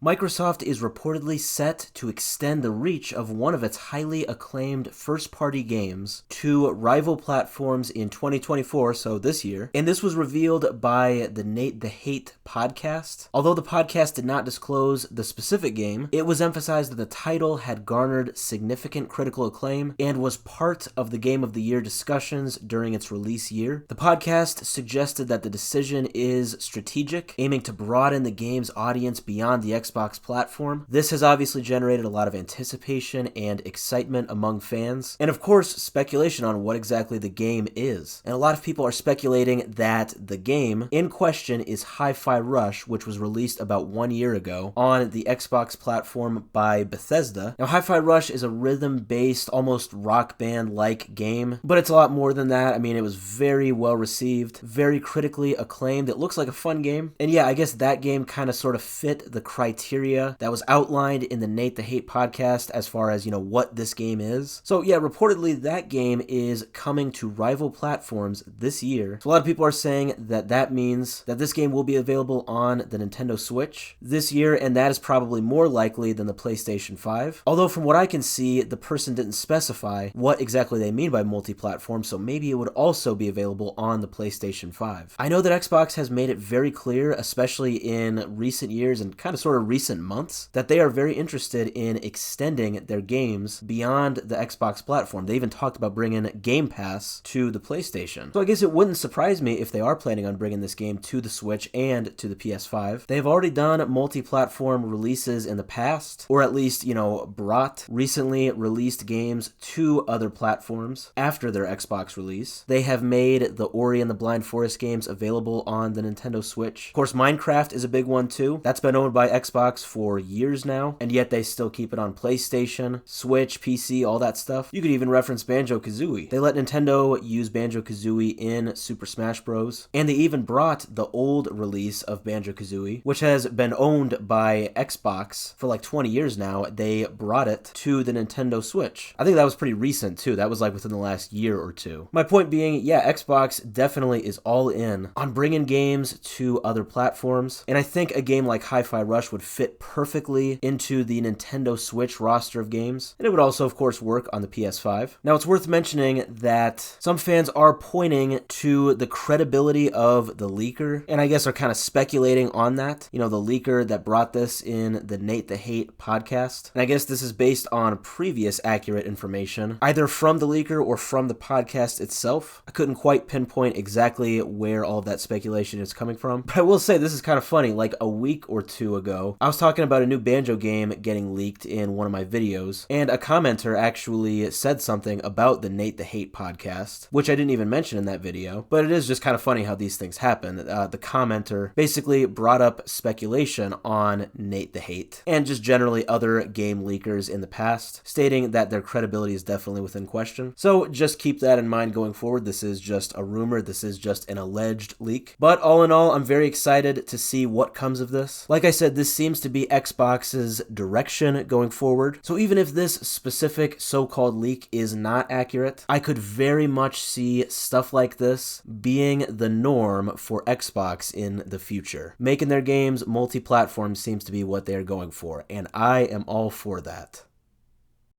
Microsoft is reportedly set to extend the reach of one of its highly acclaimed first-party games to rival platforms in 2024, so this year, and this was revealed by the Nate the Hate podcast. Although the podcast did not disclose the specific game, it was emphasized that the title had garnered significant critical acclaim and was part of the Game of the Year discussions during its release year. The podcast suggested that the decision is strategic, aiming to broaden the game's audience beyond the Xbox platform. This has obviously generated a lot of anticipation and excitement among fans, and of course speculation on what exactly the game is. And a lot of people are speculating that the game in question is Hi-Fi Rush, which was released about 1 year ago on the Xbox platform by Bethesda. Now, Hi-Fi Rush is a rhythm-based, almost rock band-like game, but it's a lot more than that. I mean, it was very well received, very critically acclaimed. It looks like a fun game, and yeah, I guess that game kind of sort of fit the criteria that was outlined in the Nate the Hate podcast as far as, what this game is. So yeah, reportedly that game is coming to rival platforms this year. So a lot of people are saying that that means that this game will be available on the Nintendo Switch this year, and that is probably more likely than the PlayStation 5. Although from what I can see, the person didn't specify what exactly they mean by multi-platform, so maybe it would also be available on the PlayStation 5. I know that Xbox has made it very clear, especially in recent years and kind of sort of recent months, that they are very interested in extending their games beyond the Xbox platform. They even talked about bringing Game Pass to the PlayStation. So I guess it wouldn't surprise me if they are planning on bringing this game to the Switch and to the PS5. They have already done multi-platform releases in the past, or at least, brought recently released games to other platforms after their Xbox release. They have made the Ori and the Blind Forest games available on the Nintendo Switch. Of course, Minecraft is a big one too. That's been owned by Xbox for years now, and yet they still keep it on PlayStation, Switch, PC, all that stuff. You could even reference Banjo-Kazooie. They let Nintendo use Banjo-Kazooie in Super Smash Bros., and they even brought the old release of Banjo-Kazooie, which has been owned by Xbox for like 20 years now. They brought it to the Nintendo Switch. I think that was pretty recent too. That was like within the last year or two. My point being, yeah, Xbox definitely is all in on bringing games to other platforms, and I think a game like Hi-Fi Rush would fit perfectly into the Nintendo Switch roster of games, and it would also, of course, work on the PS5. Now, it's worth mentioning that some fans are pointing to the credibility of the leaker, and I guess are kind of speculating on that. The leaker that brought this in the Nate the Hate podcast. And I guess this is based on previous accurate information, either from the leaker or from the podcast itself. I couldn't quite pinpoint exactly where all of that speculation is coming from, but I will say this is kind of funny. Like a week or two ago, I was talking about a new Banjo game getting leaked in one of my videos, and a commenter actually said something about the Nate the Hate podcast, which I didn't even mention in that video, but it is just kind of funny how these things happen. The commenter basically brought up speculation on Nate the Hate, and just generally other game leakers in the past, stating that their credibility is definitely within question. So just keep that in mind going forward. This is just a rumor, this is just an alleged leak. But all in all, I'm very excited to see what comes of this. Like I said, this seems to be Xbox's direction going forward. So even if this specific so-called leak is not accurate, I could very much see stuff like this being the norm for Xbox in the future. Making their games multi-platform seems to be what they're going for, and I am all for that.